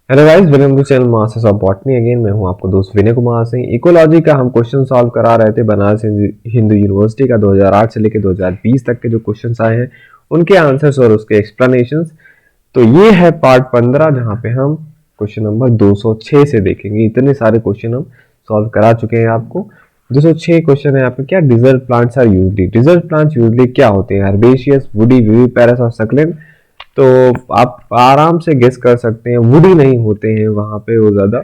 Hello guys, welcome to channel masters of botany. Again मैं हूं आपको दोस्त विनय कुमार सिंह। इकोलॉजी का हम क्वेश्चन सॉल्व करा रहे थे बनारस हिंदू यूनिवर्सिटी का 2008 से लेकर 2020 तक के जो क्वेश्चंस आए हैं उनके आंसर्स और उसके एक्सप्लेनेशंस। तो ये है पार्ट 15 जहां पे हम क्वेश्चन नंबर 206 से देखेंगे। इतने सारे क्वेश्चन हम सॉल्व करा चुके हैं आपको। 206 क्वेश्चन है यहाँ पे। क्या desert plants are usually, desert plants usually क्या होते हैं? हर्बेशियस, वुडी, विविपेरस और सक्लेंट। तो आप आराम से गेस कर सकते हैं, वुडी नहीं होते हैं वहां पे वो ज्यादा,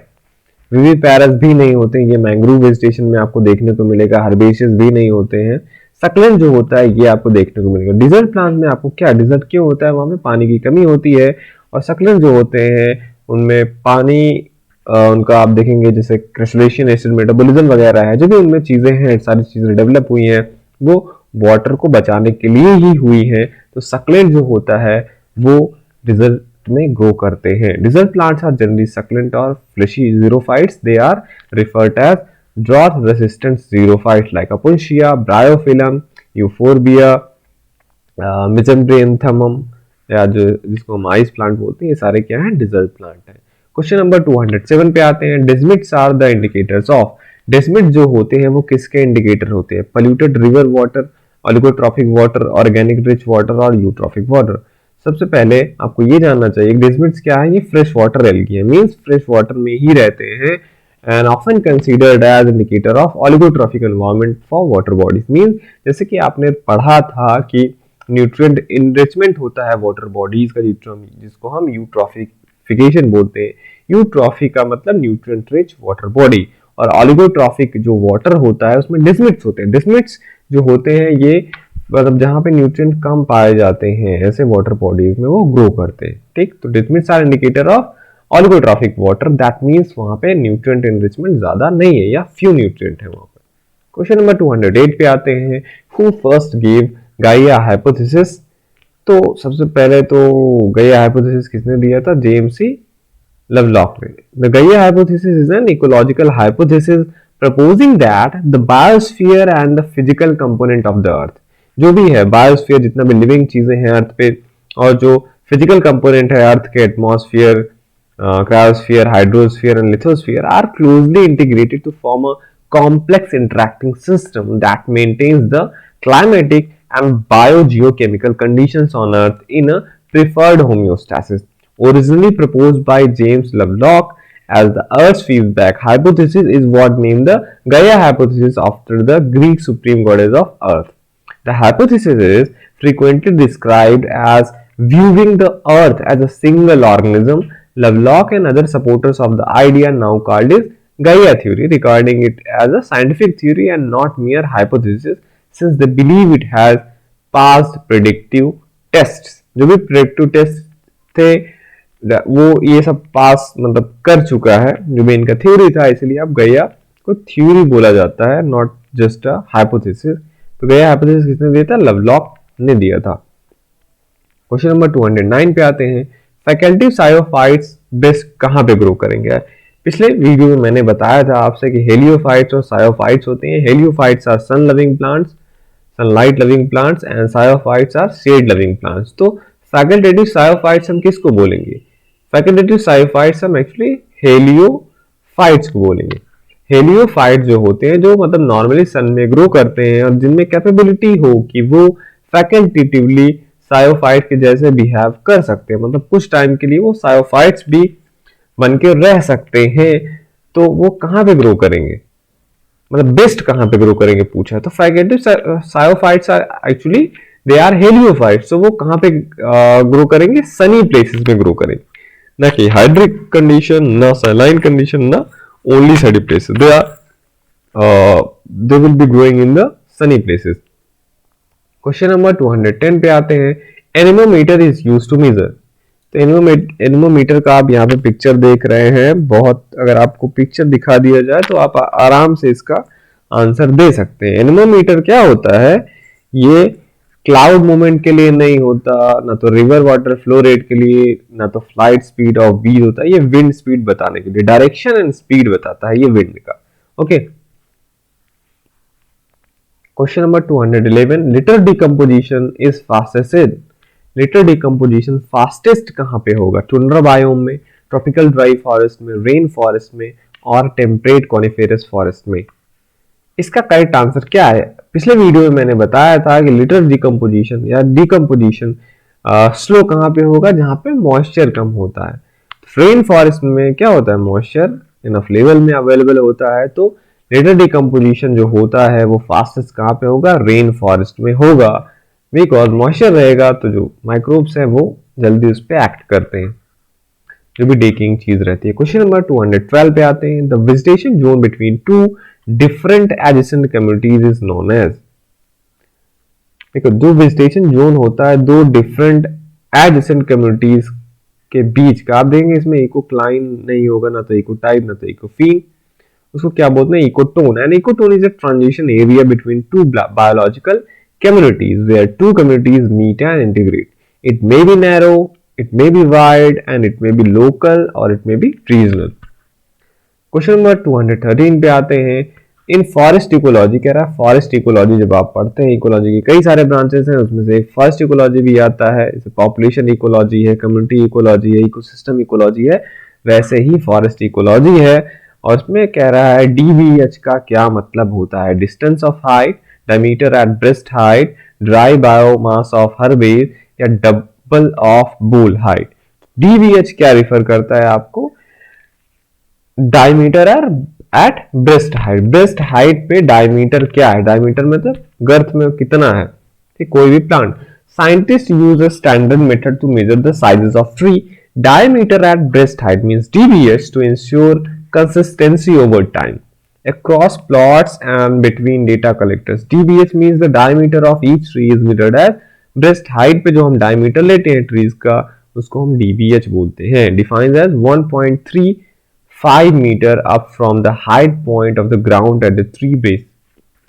विविपैरस भी नहीं होते हैं, ये मैंग्रोव वेजिटेशन में आपको देखने को मिलेगा। हर्बेशियस भी नहीं होते हैं। सक्लेंट जो होता है ये आपको देखने को मिलेगा। डिजर्ट प्लांट में आपको क्या, डिजर्ट क्यों होता है? वहां पे पानी की कमी होती है। और सक्लेंट जो होते हैं उनमें पानी उनका आप देखेंगे जैसे क्रिस्टलेशन एसिड मेटाबॉलिज्म वगैरह है, जो भी उनमें चीजें हैं, सारी चीजें डेवलप हुई हैं वो वाटर को बचाने के लिए ही हुई है। तो सक्लेंट जो होता है वो डिजर्ट में ग्रो करते हैं। Desert plants are generally succulent और fleshy xerophytes. They are referred as drought resistant xerophytes like Opuntia, Bryophyllum, Euphorbia, Mesembryanthemum, या जो जिसको हम आइस प्लांट बोलते हैं, ये सारे क्या है? डिजर्ट प्लांट है। क्वेश्चन नंबर 207 पे आते हैं। Desmids are the indicators of, desmid जो होते हैं वो किसके इंडिकेटर होते हैं? Polluted river water, oligotrophic water, organic rich water और यूट्रॉफिक वाटर। सबसे पहले आपको ये जानना चाहिए डेस्मिट्स क्या है। ये फ्रेश वाटर एल्गी है, मींस फ्रेश वाटर में ही रहते हैं and often considered as indicator of oligotrophic environment for water bodies. Means जैसे कि आपने पढ़ा था कि न्यूट्रिएंट इनरिचमेंट होता है वाटर बॉडीज का, जिसको हम यूट्रॉफिकेशन बोलते हैं। यूट्रॉफिक का मतलब न्यूट्रिएंट रिच वाटर बॉडी, और ऑलिगोट्रॉफिक जो वाटर होता है उसमें डिस्मिट्स होते हैं। डिस्मिट्स जो होते हैं ये मतलब जहां पे न्यूट्रिएंट कम पाए जाते हैं ऐसे वाटर बॉडीज में वो ग्रो करते हैं। ठीक, तो desmids are indicator of oligotrophic water, that means वहां पे न्यूट्रिएंट एनरिचमेंट ज्यादा नहीं है या फ्यू न्यूट्रिएंट है वहां पे। क्वेश्चन नंबर 208 पे आते हैं। Who first give Gaia hypothesis? तो सबसे पहले तो गाइया हाइपोथेसिस किसने दिया था? जेम्स सी Lovelock ने। The Gaia hypothesis is an ecological hypothesis proposing that the biosphere and the physical component of the earth, जो भी है बायोस्फीयर, जितना भी लिविंग चीजें हैं अर्थ पे, और जो फिजिकल कंपोनेंट है अर्थ के, atmosphere, cryosphere, hydrosphere and lithosphere, are closely integrated to form a complex interacting system that maintains the climatic and biogeochemical conditions on earth in a preferred homeostasis. Originally proposed by James Lovelock as the Earth's feedback hypothesis, is what named the Gaia hypothesis after the Greek supreme goddess of Earth. The hypothesis is frequently described as viewing the Earth as a single organism. Lovelock and other supporters of the idea now called it Gaia theory, regarding it as a scientific theory and not mere hypothesis, since they believe it has passed predictive tests. जो भी predictive tests थे वो ये सब पास मतलब कर चुका है, जो भी इनका थ्योरी था, इसलिए अब गैया को थ्योरी बोला जाता है, नॉट जस्ट अ हाइपोथेसिस। तो गैया हाइपोथेसिस किसने दिया था? लवलॉक ने दिया था। क्वेश्चन नंबर 209 पे आते हैं। फैकल्टी सायोफाइट्स बेस्ट कहां पे ग्रो करेंगे? पिछले वीडियो में मैंने बताया था आपसे कि हेलियोफाइट्स और सायोफाइट्स होते हैं। Heliophytes are sun loving plants, sunlight loving plants, and sciophytes are shade loving plants. तो फैकल्टेटिव सायोफाइट्स हम किसको बोलेंगे? फैकल्टेटिव सायोफाइट्स हम एक्चुअली हेलियोफाइट्स को बोलेंगे। हेलियोफाइट जो होते हैं, जो मतलब नॉर्मली सन में ग्रो करते हैं और जिनमें कैपेबिलिटी हो कि वो फैकल्टेटिवली सायोफाइट के जैसे बिहेव कर सकते हैं, मतलब कुछ टाइम के लिए वो सायोफाइट्स भी बन के रह सकते हैं। तो वो कहां पे ग्रो करेंगे, मतलब बेस्ट कहां पे ग्रो करेंगे पूछा है। तो facultative sciophytes are actually they are heliophytes. तो वो कहां पे ग्रो करेंगे? सनी प्लेसेस में ग्रो करेंगे, ना कि हाइड्रिक कंडीशन, ना सैलाइन कंडीशन, ना only sunny places. They will be growing in the sunny places. Question number 210 पे आते हैं। Anemometer is used to measure. तो एनेमोमीटर का आप यहाँ पे पिक्चर देख रहे हैं। बहुत अगर आपको पिक्चर दिखा दिया जाए तो आप आराम से इसका आंसर दे सकते हैं। एनेमोमीटर क्या होता है? ये क्लाउड मूवमेंट के लिए नहीं होता, ना तो रिवर वाटर फ्लो रेट के लिए, ना तो फ्लाइट स्पीड ऑफ बीज होता है। ये विंड स्पीड बताने के लिए, डायरेक्शन एंड स्पीड बताता है ये विंड का। Okay, question number 211। Litre decomposition is fastest. Litre decomposition fastest कहां पे होगा? टुंड्रा बायोम में, ट्रॉपिकल ड्राई फॉरेस्ट में, रेन फॉरेस्ट में और टेम्परेट कॉनिफेरस फॉरेस्ट में। इसका करेक्ट आंसर क्या है? पिछले वीडियो में मैंने बताया था कि लिटर डिकम्पोजिशन या डिकम्पोजिशन स्लो कहाँ पे होगा? जहाँ पे मॉइस्चर कम होता है। रेन फॉरेस्ट में क्या होता है? मॉइस्चर इनफ लेवल में अवेलेबल होता है, तो लिटर डिकम्पोजिशन जो होता है वो फास्टेस्ट कहाँ पे होगा? रेन फॉरेस्ट में होगा, बिकॉज मॉइस्चर रहेगा तो जो माइक्रोब्स हैं वो जल्दी उस पर एक्ट करते हैं, जो भी डेकिंग चीज रहती है। क्वेश्चन नंबर 212 पे आते हैं। The vegetation zone between two different adjacent communities is known as. देखो, जो वेजिटेशन जोन होता है दो डिफरेंट एडजेसेंट कम्युनिटीज के बीच का, आप देखेंगे इसमें इकोक्लाइन नहीं होगा, ना तो इकोटाइप ना तो इकोफीन, उसको क्या बोलते हैं? Ecotone. And ecotone is a transition area between two biological communities where two communities meet and integrate. It may be narrow, it may be wide, and it may be local or it may be regional. Question number 213 पे आते हैं। इन forest ecology, कह रहा है forest ecology जब आप पढ़ते हैं, इकोलॉजी के कई सारे ब्रांचेस हैं, उसमें से फॉरेस्ट इकोलॉजी भी आता है, जैसे पॉपुलेशन इकोलॉजी है, कम्युनिटी इकोलॉजी है, इकोसिस्टम इकोलॉजी है, वैसे ही फॉरेस्ट इकोलॉजी है। और उसमें कह रहा है DBH का क्या मतलब होता है? Distance of height, diameter at breast height, dry biomass of herbage या double of bole height। DBH क्या रिफर करता है आपको? diameter at breast height। breast height पे diameter क्या है? diameter मतलब गर्थ में कितना है, ठीक? कोई भी plant. Scientists use a standard method to measure the sizes of tree diameter at breast height means DBH to ensure consistency over time across plots and between data collectors। DBH means the diameter of each tree is measured as breast height पे जो हम diameter लेते हैं trees का, उसको हम DBH बोलते हैं। Defines as 1.35 meter up from the height point of the ground at the tree base।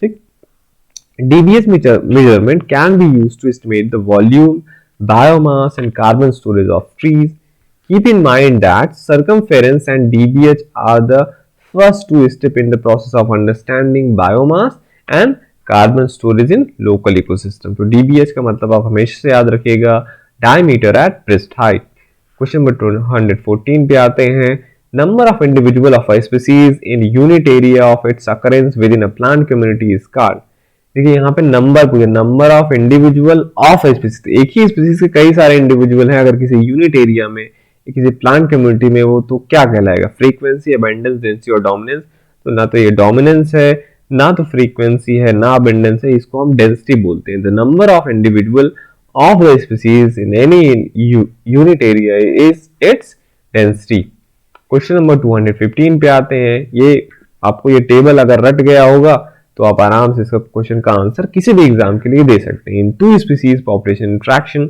ठीक? DBH measurement can be used to estimate the volume, biomass and carbon storage of trees। Keep in mind that circumference and DBH are the first two step in the process of understanding biomass and carbon storage in local ecosystem। तो DBH का मतलब आप हमेशा से याद रखिएगा, diameter at breast height। Question number 214 पे आते हैं। Number of individual of a species in unit area of its occurrence within a plant community is called। देखिए यहाँ पे नंबर पूछे, number of individual of a species, एक ही species के कई सारे इंडिविजुअल हैं अगर किसी यूनिट एरिया में, किसी प्लांट कम्युनिटी में, वो तो क्या कहलाएगा? फ्रीक्वेंसी, अबंडेंस, डेंसिटी और डोमिनेंस। तो ना तो ये डोमिनेंस है, ना तो फ्रीक्वेंसी है, ना अबंडेंस है, इसको हम डेंसिटी बोलते हैं। The number of individual of the species in any unit area is its density. Question number 215 पे आते हैं। ये आपको ये टेबल अगर रट गया होगा तो आप आराम से इसका क्वेश्चन का आंसर किसी भी एग्जाम के लिए दे सकते हैं। In two species population interaction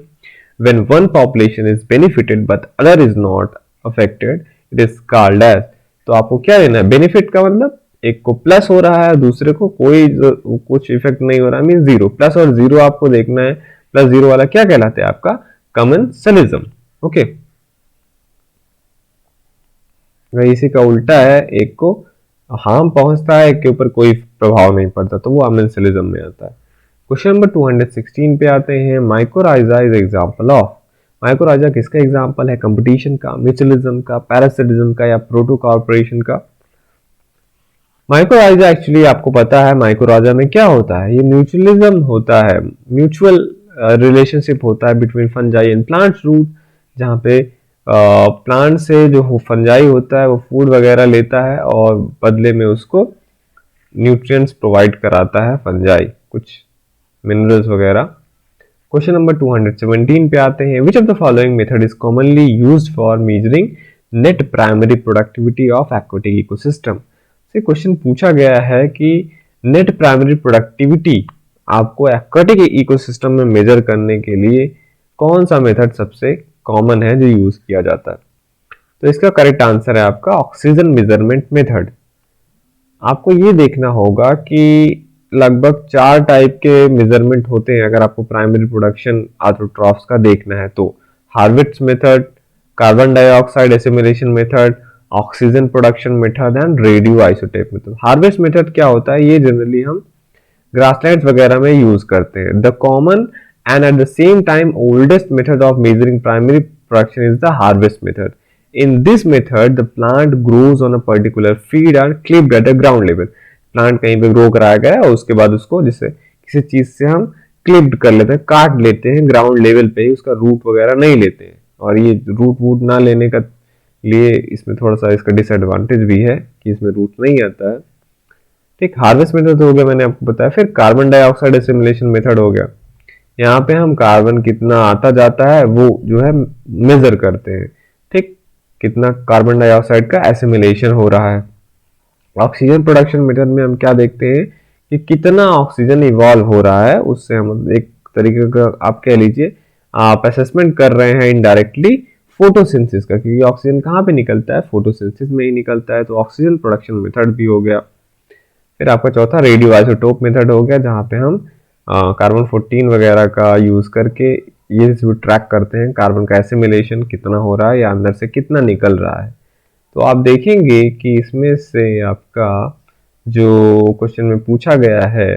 when one population is benefited but other is not affected it is called as। तो आपको क्या लेना है? बेनिफिट का मतलब एक को प्लस हो रहा है, दूसरे को कोई कुछ इफेक्ट नहीं हो रहा है, मीन जीरो। प्लस और जीरो आपको देखना है, प्लस जीरो वाला क्या कहलाता है? आपका कमेंसलिज्म। ओके, इसी का उल्टा है, एक को हार्म पहुंचता है, एक के ऊपर कोई प्रभाव नहीं पड़ता, तो वो अमेंसलिज्म में आता है। क्वेश्चन नंबर 216 पे आते हैं। Mycorrhiza is example of. Mycorrhiza किसका एग्जांपल है? कंपटीशन का, म्यूचुअलिज्म का, पैरासिटिज्म का या प्रोटो कॉर्पोरेशन का? माइकोराइजा एक्चुअली आपको पता है माइकोराइजा में क्या होता है? ये म्यूचुअलिज्म होता है, म्यूचुअल रिलेशनशिप होता है between fungi and plant root, जहाँ पे प्लांट से जो फंजाई होता है वो फूड वगैरह लेता है और बदले में उसको न्यूट्रिएंट्स प्रोवाइड कराता है फंजाई, कुछ मिनरल्स वगैरह। क्वेश्चन नंबर 217 पे आते हैं। Which of the following method is commonly used for measuring net primary productivity of aquatic ecosystem? से क्वेश्चन पूछा गया है कि नेट प्राइमरी प्रोडक्टिविटी आपको एक्वेटिक इकोसिस्टम में मेजर करने के लिए कौन सा मेथड सबसे कॉमन है जो यूज किया जाता है? तो इसका करेक्ट आंसर है आपका ऑक्सीजन मेजरमेंट मेथड। आपको ये देखना होगा कि लगभग 4 टाइप के मेजरमेंट होते हैं अगर आपको प्राइमरी प्रोडक्शन ऑटोट्रॉफ्स का देखना है तो। Harvest method, carbon dioxide assimilation method, oxygen production method and radio isotope method. Harvest method क्या होता है? ये जनरली हम ग्रासलैंड्स वगैरह में यूज करते हैं। The common and at the same time oldest method of measuring primary production is the harvest method. In this method the plant grows on a particular feed and clipped at the ground level. Plant कहीं पे grow कराया गया और उसके बाद उसको जैसे किसी चीज से हम क्लिप्ड कर लेते हैं, काट लेते हैं ग्राउंड लेवल पे ही, उसका रूट वगैरह नहीं लेते हैं। और ये रूट वूट ना लेने का लिए इसमें थोड़ा सा इसका डिसएडवांटेज भी है कि इसमें रूट नहीं आता है। ठीक, हार्वेस्ट मेथड हो गया मैंने आपको बताया। फिर कार्बन डाइऑक्साइड एसिमिलेशन मेथड हो गया। यहाँ पे हम कार्बन कितना आता जाता है वो जो है मेजर करते हैं। ठीक, कितना कार्बन डाइऑक्साइड का एसिमिलेशन हो रहा है। ऑक्सीजन प्रोडक्शन मेथड में हम क्या देखते हैं कि कितना ऑक्सीजन इवॉल्व हो रहा है, उससे हम एक तरीके का आप कह लीजिए आप असेसमेंट कर रहे हैं इनडायरेक्टली फोटोसिंथेसिस का, क्योंकि ऑक्सीजन कहाँ पे निकलता है, फोटोसिंथेसिस में ही निकलता है। तो ऑक्सीजन प्रोडक्शन मेथड भी हो गया। फिर आपका चौथा रेडियो आइसोटोप मेथड हो गया, जहाँ पे हम कार्बन 14 वगैरह का यूज करके ये ट्रैक करते हैं कार्बन का एसिमिलेशन कितना हो रहा है या अंदर से कितना निकल रहा है। तो आप देखेंगे कि इसमें से आपका जो क्वेश्चन में पूछा गया है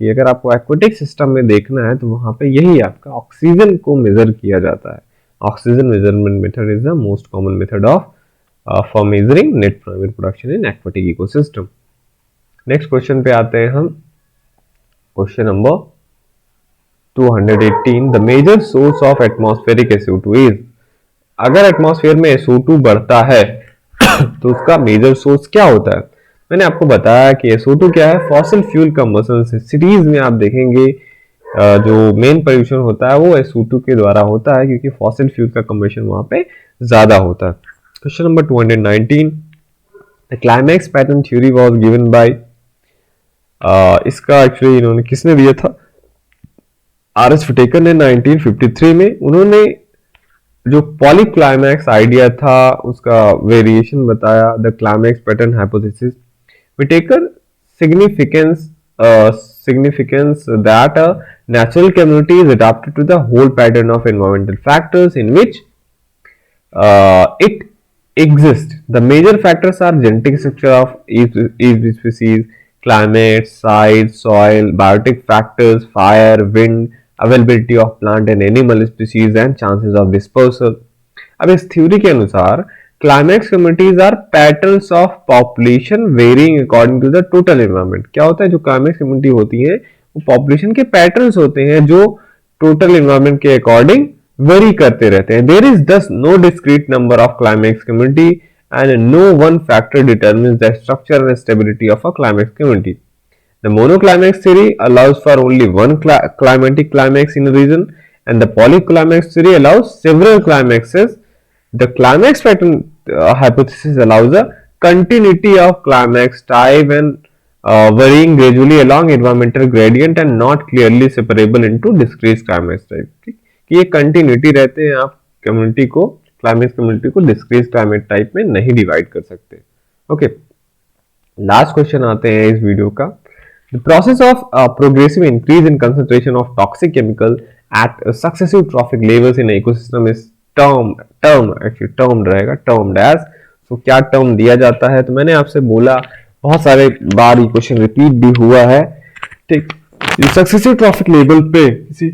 कि अगर आपको एक्वेटिक सिस्टम में देखना है तो वहां पे यही आपका ऑक्सीजन को मेजर किया जाता है। Oxygen measurement method is the most common method of for measuring net primary production in aquatic ecosystem. Next question पे आते हैं हम, question number 218। The major source of atmospheric SO2 is. अगर एटमॉस्फेयर में SO2 बढ़ता है तो उसका मेजर सोर्स क्या होता है। मैंने आपको बताया कि SO2 क्या है, फॉसिल फ्यूल कंबशन से। सिटीज में आप देखेंगे जो मेन पोल्यूशन होता है वो SO2 के द्वारा होता है, क्योंकि फॉसिल फ्यूल का कंबशन वहां पे ज्यादा होता है। Question number 219। The climax pattern theory was given by, इसका एक्चुअली इन्होंने किसने दिया था, RS व्हिटेकर ने 1953 में। उन्होंने जो पॉलीक्लाइमैक्स आइडिया था उसका वेरिएशन बताया, the climax pattern hypothesis. Whittaker significance that a natural community is adapted to the whole pattern of environmental factors in which it exists. The major factors are genetic structure of each species, climate, size, soil, biotic factors, fire, wind, availability of plant and animal species and chances of dispersal. अब इस theory के अनुसार climax communities are patterns of population varying according to the total environment. क्या होता है, जो climax community होती है वो पॉपुलेशन के पैटर्न्स होते हैं जो टोटल एनवायरनमेंट के अकॉर्डिंग वेरी करते रहते हैं। There is thus no discrete number of climax community and no one factor determines the structure and stability of a climax community. The monoclimax theory allows for only one climatic climax in a region, and the polyclimax theory allows several climaxes. The climax pattern hypothesis allows a continuity of climax type and varying gradually along environmental gradient and not clearly separable into discrete climax type. ठीक, कि ये continuity रहते हैं, आप community को, climax community को discrete climate type में नहीं डिवाइड कर सकते। ओके, लास्ट क्वेश्चन आते हैं इस वीडियो का। The process of progressive increase in concentration of toxic chemical at successive trophic levels in ecosystem is termed रहेगा, टर्म्ड एज। सो क्या टर्म दिया जाता है, तो मैंने आपसे बोला बहुत सारे बार ये क्वेश्चन रिपीट भी हुआ है। ठीक, सक्सेसिव ट्रॉफिक लेवल पे किसी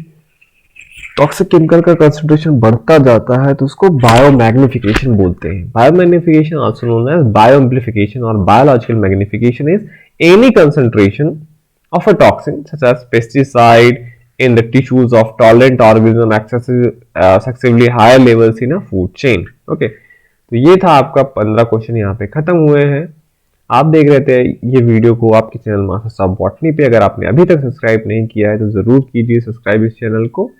टॉक्सिक केमिकल का कंसंट्रेशन बढ़ता जाता है तो उसको बायोमैग्निफिकेशन बोलते हैं। Biomagnification also known as bioamplification और biological magnification is any concentration of a toxin such as pesticide in the tissues of tolerant organism excessively higher levels in a food chain. Okay, तो ये था आपका 15 question यहाँ पे खत्म हुए हैं। आप देख रहे थे ये वीडियो को आपके चैनल मास्टर साहब बॉटनी पे। अगर आपने अभी तक सब्सक्राइब नहीं किया है तो जरूर कीजिए सब्सक्राइब इस चैनल को।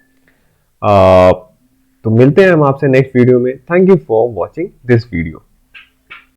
तो मिलते हैं हम आपसे नेक्स्ट वीडियो में। Thank you for watching this video.